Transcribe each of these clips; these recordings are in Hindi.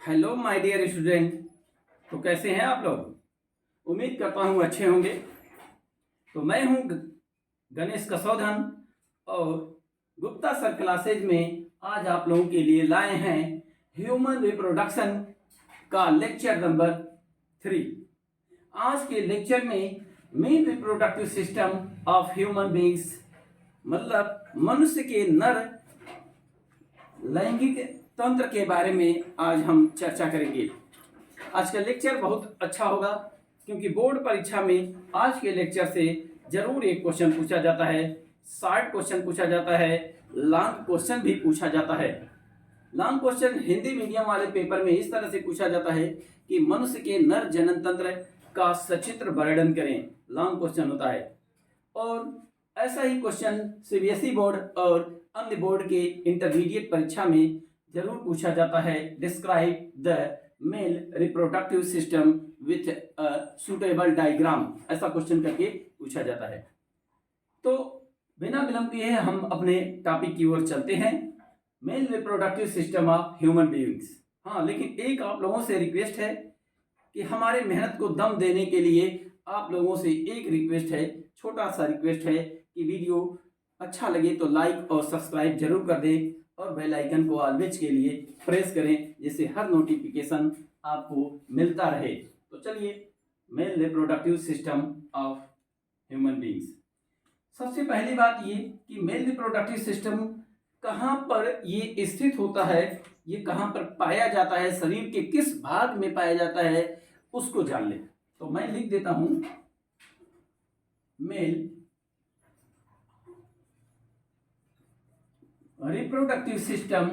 Hello my dear student. तो कैसे हैं आप लोग? उम्मीद करता हूँ अच्छे होंगे। तो मैं हूँ गणेश कसौधन और गुप्ता सर क्लासेज में आज आप लोगों के लिए लाए हैं ह्यूमन रिप्रोडक्शन का लेक्चर नंबर 3। आज के लेक्चर में main reproductive system of human beings मतलब मनुष्य के नर लैंगिक तंत्र के बारे में आज हम चर्चा करेंगे। आज का लेक्चर बहुत अच्छा होगा क्योंकि बोर्ड परीक्षा में आज के लेक्चर से जरूर एक क्वेश्चन पूछा जाता है, शॉर्ट क्वेश्चन पूछा जाता है, लॉन्ग क्वेश्चन भी पूछा जाता है। लॉन्ग क्वेश्चन हिंदी मीडियम वाले पेपर में इस तरह से पूछा जाता है कि मनुष्य के नर जनन तंत्र का सचित्र वर्णन करें, लॉन्ग क्वेश्चन होता है। और ऐसा ही क्वेश्चन सीबीएसई बोर्ड और अन्य बोर्ड के इंटरमीडिएट परीक्षा में जरूर पूछा जाता है। Describe the mail reproductive system with a suitable diagram, ऐसा क्वेश्चन करके पूछा जाता है। तो बिना विलंब किए हम अपने टॉपिक की ओर चलते हैं, male reproductive system of human beings. हाँ, लेकिन एक आप लोगों से रिक्वेस्ट है कि हमारे मेहनत को दम देने के लिए आप लोगों से एक रिक्वेस्ट है, छोटा सा रिक्वेस्ट है कि वीडियो अच्छा लगे तो लाइक और सब्सक्राइब जरूर कर दें और बेल आइकन को ऑलवेज के लिए प्रेस करें जिससे हर नोटिफिकेशन आपको मिलता रहे। तो चलिए, mail reproductive system of human beings. सबसे पहली बात ये कि मेल रिप्रोडक्टिव सिस्टम कहाँ पर ये स्थित होता है, ये कहाँ पर पाया जाता है, शरीर के किस भाग में पाया जाता है, उसको जान लें। तो मैं लिख देता हूं mail reproductive system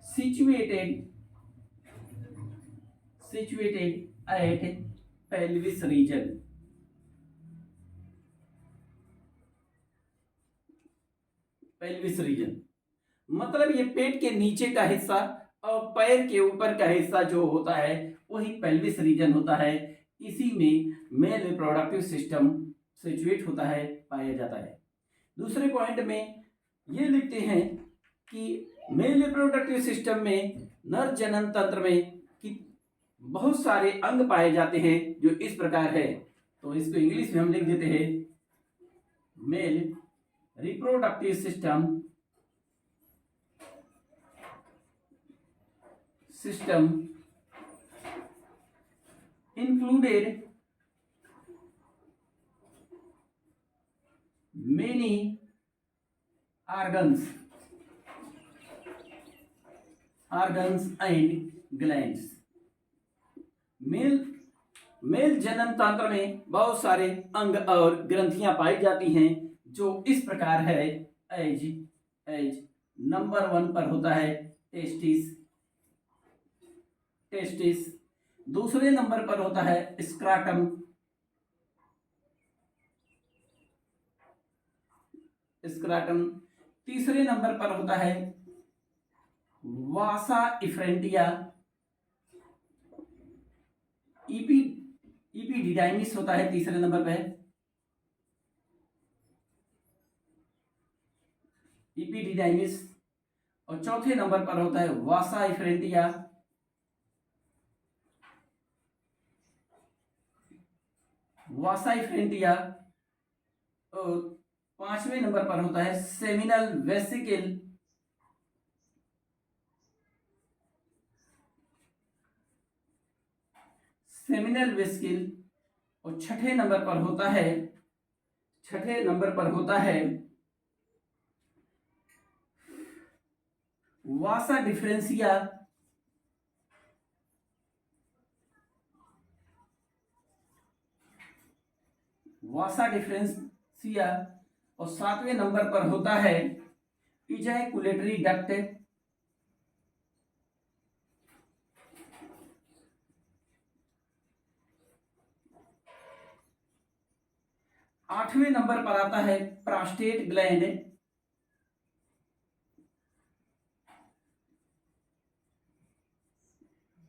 situated at pelvis region। pelvis region मतलब ये पेट के नीचे का हिस्सा और पैर के ऊपर का हिस्सा जो होता है वही पेल्विस रीजन होता है। इसी में मेल रिप्रोडक्टिव सिस्टम सिचुएट होता है, पाया जाता है। दूसरे पॉइंट में ये लिखते हैं कि मेल रिप्रोडक्टिव सिस्टम में नर जनन तंत्र में कि बहुत सारे अंग पाए जाते हैं जो इस प्रकार है। तो इसको इंग्लिश में हम लिख देते हैं male reproductive system included many organs and glands। Male जनन तंत्र में बहुत सारे अंग और ग्रंथियां पाई जाती हैं जो इस प्रकार है। एज नंबर 1 पर होता है टेस्टिस। दूसरे नंबर पर होता है स्क्राटम। तीसरे नंबर पर होता है वासा इफ्रेंटिया। इपीडिडाइमिस होता है तीसरे नंबर पे, इपीडिडाइमिस। और चौथे नंबर पर होता है वासा इफ्रेंटिया। और पांचवें नंबर पर होता है सेमिनल वेसिकल। और छठे नंबर पर होता है वासा डिफरेंशिया। और सातवें नंबर पर होता है इजैकुलेटरी डक्ट। आठवें नंबर पर आता है प्रोस्टेट ग्लैंड।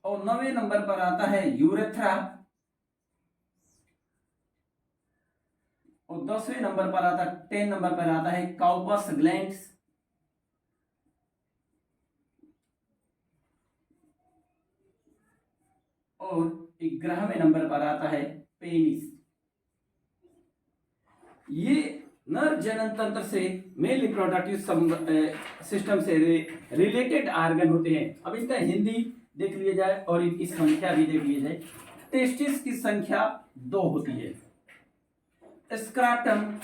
और 9वें नंबर पर आता है यूरेथ्रा। और 10वें नंबर पर 10 नंबर पर आता है काउपस ग्लैंड्स। और 11वें नंबर पर आता है पेनिस। ये नर जनन तंत्र से मेल रिप्रोडक्टिव सिस्टम से रिलेटेड आर्गन होते हैं। अब इनका हिंदी देख लिया जाए और इनकी संख्या भी देख लिया जाए। टेस्टिस की संख्या 2 होती है। स्क्राटम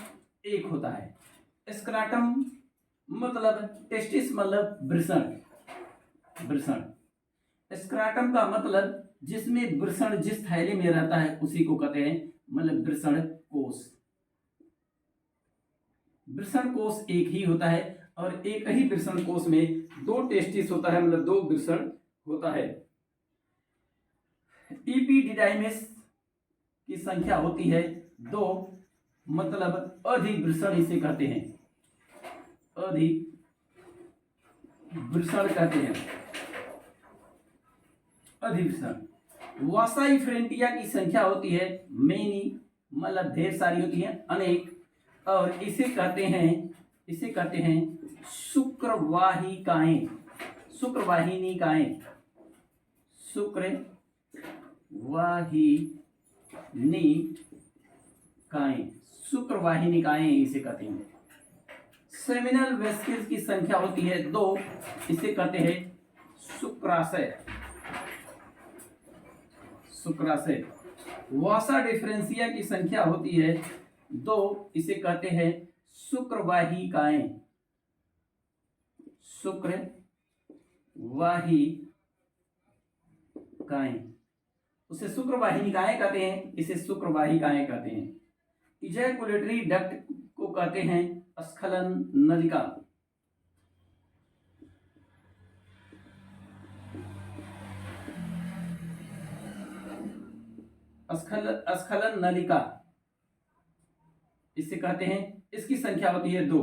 1 होता है। स्क्राटम मतलब टेस्टिस मतलब वृषण। स्क्राटम का मतलब जिसमें वृषण जिस थैली में रहता है उसी को कहते हैं मतलब वृषण कोश। वृषण कोश एक ही होता है और एक ही वृषण कोश में 2 टेस्टिस होता है मतलब 2 वृषण होता है। इपीडिडाइमिस की संख्या होती है 2 मतलब अधिवृषण इसे कहते हैं। अधिवृषण कहते हैं। अधिवृषण। वासाइफ्रेंटिया की संख्या होती है मेनी मतलब ढेर सारी होती है, अनेक, और इसे कहते हैं शुक्रवाहिकाएं। शुक्रवाहिनिकाएं इसे कहते हैं। सेमिनल वेसिकल्स की संख्या होती है 2, इसे कहते हैं शुक्राशय। वासा डिफरेंशिया की संख्या होती है 2, इसे कहते हैं शुक्रवाहिकाएं। उसे शुक्रवाहिनिकाएं कहते हैं, इसे शुक्रवाहिकाएं कहते हैं। इजैकुलेटरी डक्ट को कहते हैं स्खलन नलिका। स्खलन नलिका इसे कहते हैं। इसकी संख्या होती है 2।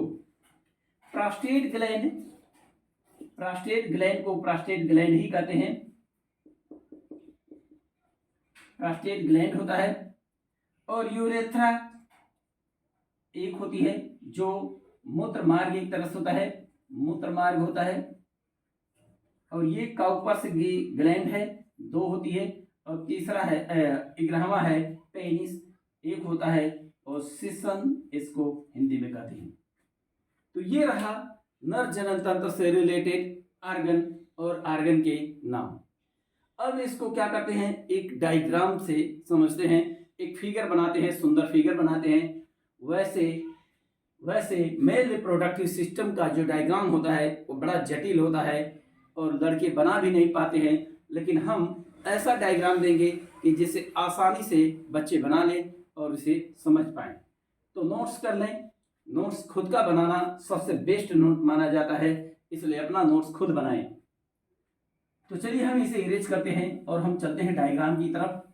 प्रोस्टेट ग्लैंड को प्रोस्टेट ग्लैंड ही कहते हैं। प्रोस्टेट ग्लैंड होता है। और यूरेथ्रा एक होती है जो मूत्र मार्ग एक तरफ होता है, मूत्र मार्ग होता है। और ये काउपस ग्लैंड है, 2 होती है। और तीसरा है 11वां है पेनिस, 1 होता है। और सिसन इसको हिंदी में कहते हैं। तो ये रहा नर जनन तंत्र से रिलेटेड आर्गन और आर्गन के नाम। अब इसको क्या करते हैं, एक डायग्राम से समझते हैं, एक फिगर बनाते हैं, सुंदर फिगर बनाते हैं। वैसे मेल रिप्रोडक्टिव सिस्टम का जो डायग्राम होता है वो बड़ा जटिल होता है और लड़के बना भी नहीं पाते हैं, लेकिन हम ऐसा डायग्राम देंगे कि जिसे आसानी से बच्चे बना लें और इसे समझ पाएं। तो नोट्स कर लें। नोट्स खुद का बनाना सबसे बेस्ट नोट माना जाता है, इसलिए अपना नोट्स खुद बनाएं। तो चलिए हम इसे इरेज करते हैं और हम चलते हैं डायग्राम की तरफ।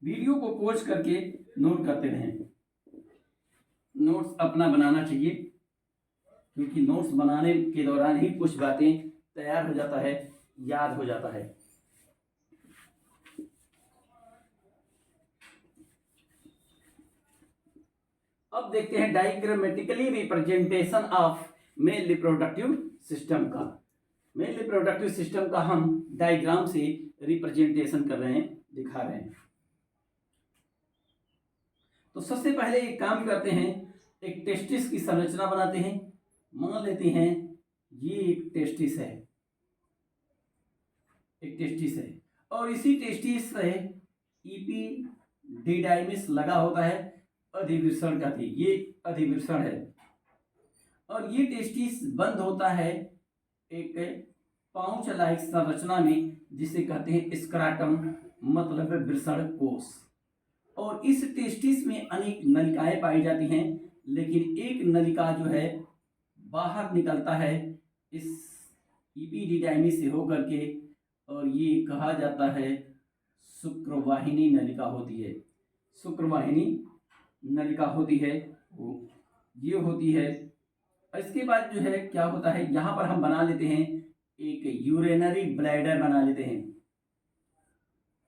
वीडियो को पॉज करके नोट करते रहें। नोट्स अपना बनाना चाहिए, क्योंकि नोट्स बनाने के दौरान ही कुछ बातें तैयार हो जाता है, याद हो जाता है। अब देखते हैं diagrammatically representation of male reproductive system का। मेल रिप्रोडक्टिव सिस्टम का हम डायग्राम से रिप्रेजेंटेशन कर रहे हैं, दिखा रहे हैं। तो सबसे पहले एक काम करते हैं, एक टेस्टिस की संरचना बनाते हैं। मान लेते हैं ये एक टेस्टिस है, और इसी टेस्टिस से इपीडिडाइमिस लगा होता है, अधिवृषण का थी, ये अधिवृषण है। और ये टेस्टिस बंद होता है एक पाउच लाइक संरचना में, जिसे कहते हैं स्क्राटम मतलब वृषण कोश। और इस टेस्टिस में अनेक नलिकाएं पाई जाती हैं, लेकिन एक नलिका जो है बाहर निकलता है इस इपीडिडाइमिस से होकर के, और ये कहा जाता है शुक्रवाहिनी नलिका होती है। शुक्रवाहिनी नलिका होती है, वो ये होती है। इसके बाद जो है क्या होता है, यहाँ पर हम बना लेते हैं एक यूरिनरी ब्लैडर बना लेते हैं।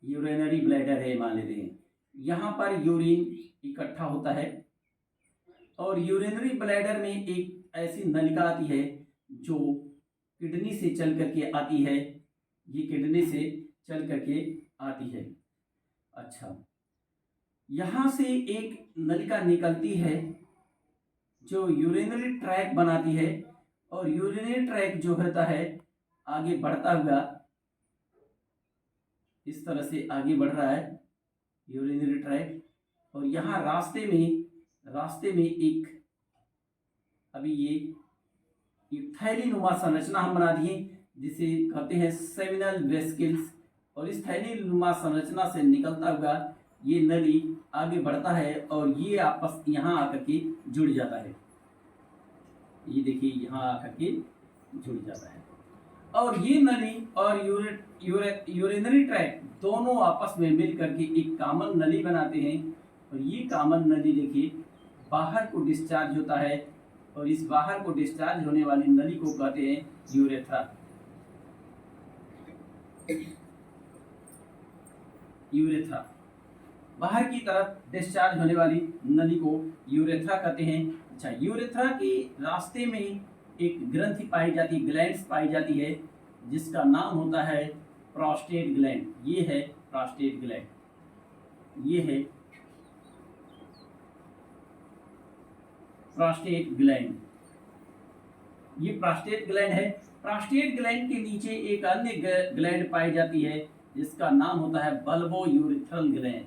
यूरिनरी ब्लैडर है मान लेते हैं, यहाँ पर यूरिन इकट्ठा होता है और यूरिनरी ब्लैडर में एक ऐसी नलिका आती है जो किडनी से चल करके आती है। ये किडनी से चल करके आती है। अच्छा, यहाँ से एक नलिका निकलती है जो यूरिनरी ट्रैक बनाती है और यूरिनरी ट्रैक जो होता है आगे बढ़ता हुआ इस तरह से आगे बढ़ रहा है यूरिनरी ट्रैक। और यहाँ रास्ते में एक अभी ये थैली नुमा संरचना हम बना दिए जिसे कहते हैं सेमिनल वेसिकल्स। और इस थैली नुमा संरचना से निकलता हुआ ये नली आगे बढ़ता है और ये आपस यहाँ आकर के जुड़ जाता है। ये देखिए यहाँ आकर के जुड़ जाता है और ये नली और यूरिनरी ट्रैक दोनों आपस में मिल करके एक कॉमन नली बनाते हैं। और ये कॉमन नली देखिए बाहर को डिस्चार्ज होता है और इस बाहर को डिस्चार्ज होने वाली नली को कहते हैं यूरेथ्रा। यूरेथ्रा बाहर की तरफ डिस्चार्ज होने वाली नली को यूरेथ्रा कहते हैं। अच्छा, यूरेथ्रा के रास्ते में एक ग्रंथि पाई जाती है, ग्लैंड्स पाई जाती है जिसका नाम होता है प्रोस्टेट ग्लैंड। ये है प्रोस्टेट ग्लैंड, ये है प्रोस्टेट ग्लैंड, ये प्रोस्टेट ग्लैंड है। प्रोस्टेट ग्लैंड के नीचे एक अन्य ग्लैंड पाई जाती है जिसका नाम होता है bulbo urethral gland.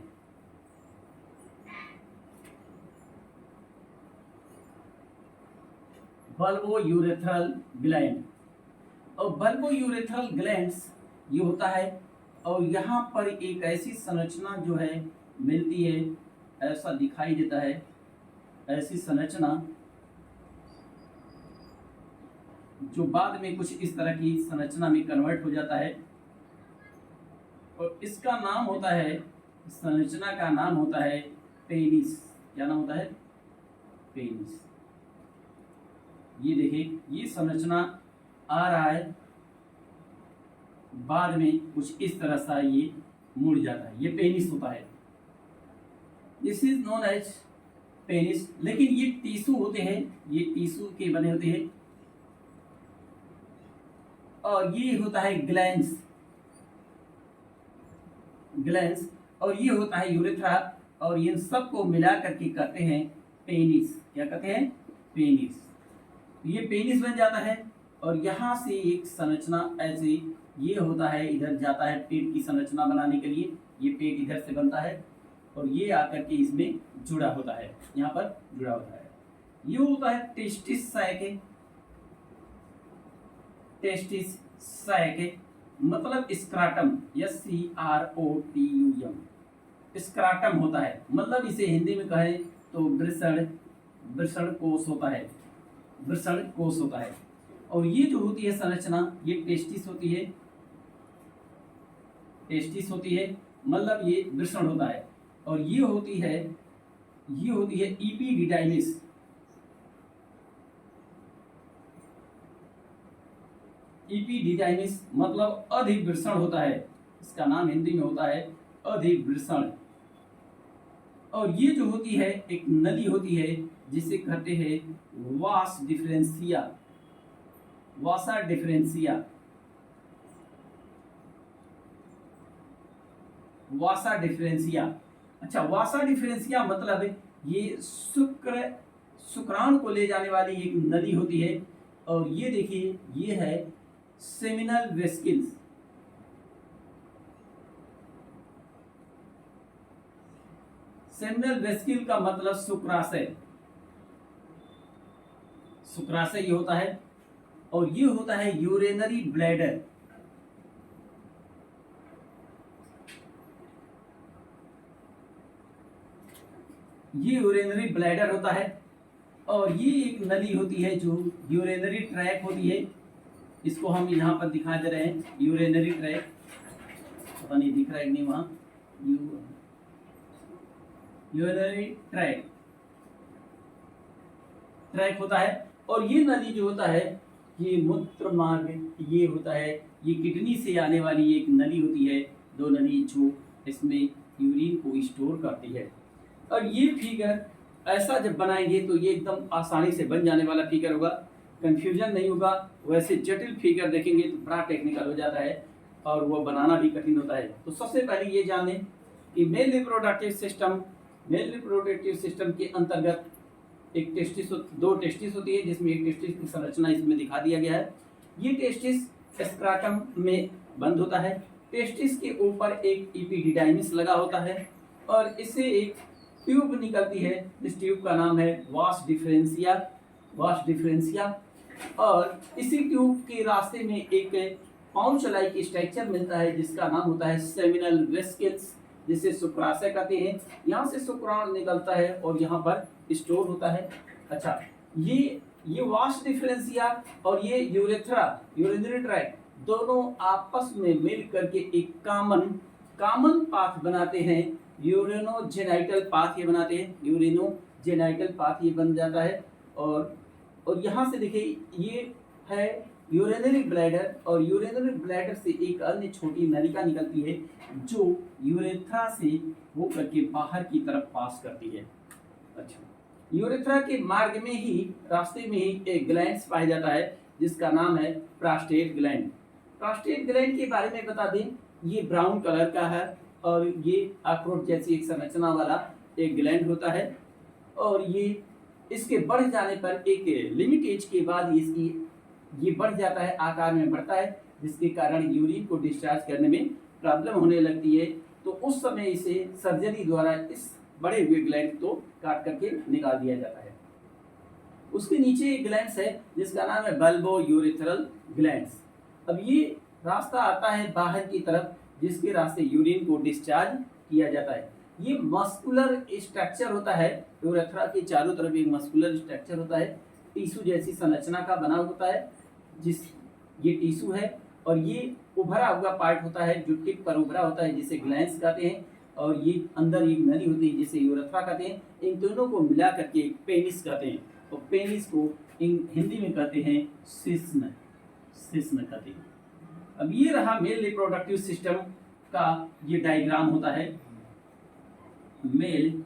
Bulbo urethral gland और बल्बो यूरेथ्रल ग्लैंड्स ये होता है और यहाँ पर एक ऐसी संरचना जो है मिलती है, ऐसा दिखाई देता है, ऐसी संरचना जो बाद में कुछ इस तरह की संरचना में कन्वर्ट हो जाता है और इसका नाम होता है, संरचना का नाम होता है पेनिस। क्या नाम होता है? पेनिस। ये देखिए ये संरचना आ रहा है, बाद में कुछ इस तरह सा ये मुड़ जाता है, ये पेनिस होता है। This is known as penis. लेकिन ये टिश्यू होते हैं, ये टिश्यू के बने होते हैं और ये होता है ग्लैंड्स, ग्लैंड्स और ये होता है यूरेथ्रा और इन सबको मिला करके कहते हैं पेनिस। क्या कहते हैं? पेनिस। ये पेनिस बन जाता है और यहाँ से एक संरचना ऐसे ये होता है, इधर जाता है पेट की संरचना बनाने के लिए। ये पेट इधर से बनता है और ये आकर के इसमें जुड़ा होता है, यहाँ पर जुड़ा होता है। ये होता है टेस्टिस सैक। टेस्टिस सैक मतलब स्क्राटम, SCROTUM, स्क्राटम होता है। मतलब इसे हिंदी में कहें तो वृषण कोष होता है, वृषण कोष होता है। और ये जो होती है संरचना, ये टेस्टिस होती है, टेस्टिस होती है मतलब ये वृषण होता है। और ये होती है एपिडिडाइमिस। एपिडिडाइमिस मतलब अधिवृषण होता है, इसका नाम हिंदी में होता है अधिवृषण। और ये जो होती है एक नली होती है जिसे कहते हैं वास डिफरेंशिया, वासा डिफरेंशिया, वासा डिफरेंशिया। अच्छा, वासा डिफरेंशिया मतलब ये शुक्राणु को ले जाने वाली एक नली होती है। और ये देखिए ये है सेमिनल वेसिकल्स। सेमिनल वेसिकल का मतलब शुक्राशय, शुक्राशय ये होता है। और ये होता है यूरिनरी ब्लैडर। ये यूरिनरी ब्लैडर होता है। और ये एक नली होती है जो यूरिनरी ट्रैक होती है, इसको हम यहाँ पर दिखा दे रहे हैं यूरिनरी ट्रैक। पता नहीं दिख रहा है नहीं, वहाँ यूरिनरी ट्रैक होता है। और ये नली जो होता है ये मूत्र मार्ग, ये होता है, ये किडनी से आने वाली एक नली होती है। दो नली जो इसमें यूरिन को स्टोर करती है। और ये फिगर ऐसा जब बनाएंगे तो ये एकदम आसानी से बन जाने वाला फिगर होगा, कंफ्यूजन नहीं होगा। वैसे जटिल फिगर देखेंगे तो बड़ा टेक्निकल हो जाता है और वो बनाना भी कठिन होता है। तो सबसे पहले ये जानें कि मेल रिप्रोडक्टिव सिस्टम के अंतर्गत एक टेस्टिस, दो टेस्टिस होती है, जिसमें एक टेस्टिस की संरचना इसमें दिखा दिया गया है। ये टेस्टिस स्क्राटम में बंद होता है। टेस्टिस के ऊपर एक एपिडिडाइमिस लगा होता है और इससे एक ट्यूब निकलती है। इस ट्यूब का नाम है वास डिफरेंशिया। और इसी ट्यूब के रास्ते में एक पाउच लाइक स्ट्रक्चर मिलता है जिसका नाम होता है सेमिनल वेसिकल्स, जिसे शुक्राशय कहते हैं। यहाँ से शुक्राणु निकलता है और यहाँ पर स्टोर होता है। अच्छा, ये वास डिफरेंशिया और ये यूरेथ्रा, यूरिनरी ट्रैक्ट, दोनों आपस में मिल करके एक कॉमन पाथ बनाते हैं। यूरिनोजेनाइटल पाथ ये बनाते हैं, यूरिनोजेनाइटल पाथ ये बन जाता है। और यहाँ से देखिए ये है यूरिनरी ब्लैडर, और यूरिनरी ब्लैडर से एक अन्य छोटी नलिका निकलती है जो यूरेथ्रा से होकर के बाहर की तरफ पास करती है। अच्छा, यूरेथ्रा के मार्ग में ही, रास्ते में ही एक ग्लैंड पाया जाता है जिसका नाम है प्रोस्टेट ग्लैंड। प्रोस्टेट ग्लैंड के बारे में बता दें, ये ब्राउन कलर का है और ये अखरोट जैसी एक संरचना वाला एक ग्लैंड होता है। और ये इसके बढ़ जाने पर एक लिमिट एज के बाद ये बढ़ जाता है, आकार में बढ़ता है, जिसके कारण यूरिन को डिस्चार्ज करने में प्रॉब्लम होने लगती है। तो उस समय इसे सर्जरी द्वारा इस बड़े हुए ग्लैंड को काट करके निकाल दिया जाता है। उसके नीचे एक ग्लैंड्स है जिसका नाम है बल्बो यूरेथ्रल ग्लैंड्स। अब ये रास्ता आता है बाहर की तरफ, जिसके रास्ते यूरिन को डिस्चार्ज किया जाता है। ये मस्कुलर स्ट्रक्चर होता है, यूरेथ्रा के चारों तरफ एक मस्कुलर स्ट्रक्चर होता है, टिश्यू जैसी संरचना का बना होता है, ये टिश्यू है। और ये उभरा हुआ पार्ट होता है जो टिप पर उभरा होता है, जिसे ग्लैंड्स कहते हैं। और ये अंदर एक नली होती है जिसे यूरेथ्रा कहते हैं। इन दोनों को मिला करके एक पेनिस कहते हैं, और पेनिस को हिंदी में कहते हैं शिश्न कहते हैं। अब ये रहा मेल रिप्रोडक्टिव सिस्टम का ये डायग्राम होता है। मेल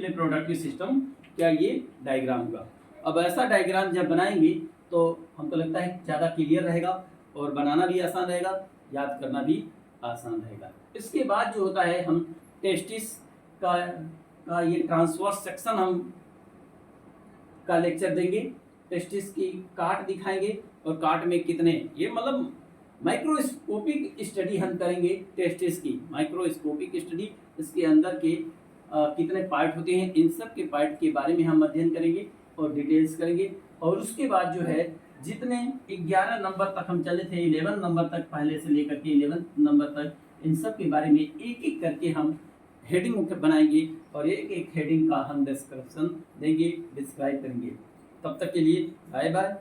रिप्रोडक्टिव सिस्टम क्या ये डायग्राम होगा। अब ऐसा डायग्राम जब बनाएंगे तो हमको लगता है ज़्यादा क्लियर रहेगा और बनाना भी आसान रहेगा, याद करना भी आसान रहेगा। इसके बाद जो होता है, हम टेस्टिस का ये ट्रांसवर्स सेक्शन हम का लेक्चर देंगे। टेस्टिस की काट दिखाएंगे और काट में कितने, ये मतलब माइक्रोस्कोपिक स्टडी हम करेंगे टेस्टिस की, माइक्रोस्कोपिक स्टडी, इसके अंदर के कितने पार्ट होते हैं, इन सब के पार्ट के बारे में हम अध्ययन करेंगे और डिटेल्स करेंगे। और उसके बाद जो है, जितने 11 नंबर तक हम चले थे, 11 नंबर तक, पहले से लेकर के 11 नंबर तक, इन सब के बारे में एक एक करके हम हेडिंग बनाएंगे और एक एक हेडिंग का हम डिस्क्रिप्शन देंगे, डिस्क्राइब करेंगे। तब तक के लिए बाय बाय।